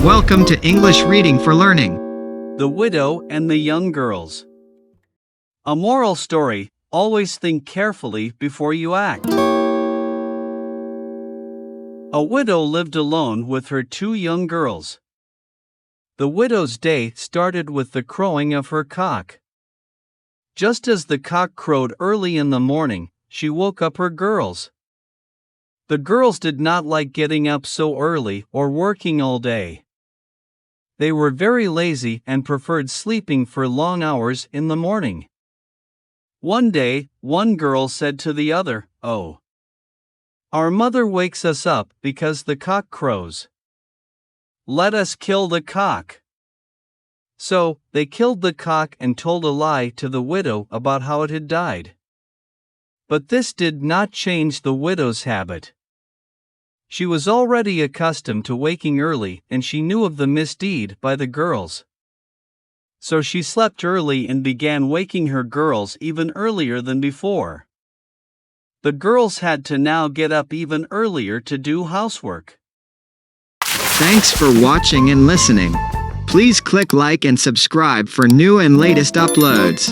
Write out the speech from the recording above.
Welcome to English Reading for Learning. The Widow and the Young Girls. A moral story: always think carefully before you act. A widow lived alone with her two young girls. The widow's day started with the crowing of her cock. Just as the cock crowed early in the morning, she woke up her girls. The girls did not like getting up so early or working all day. They were very lazy and preferred sleeping for long hours in the morning. One day, one girl said to the other, "Oh, our mother wakes us up because the cock crows. Let us kill the cock." So, they killed the cock and told a lie to the widow about how it had died. But this did not change the widow's habit. She was already accustomed to waking early and she knew of the misdeed by the girls. So she slept early and began waking her girls even earlier than before. The girls had to now get up even earlier to do housework. Thanks for watching and listening. Please click like and subscribe for new and latest uploads.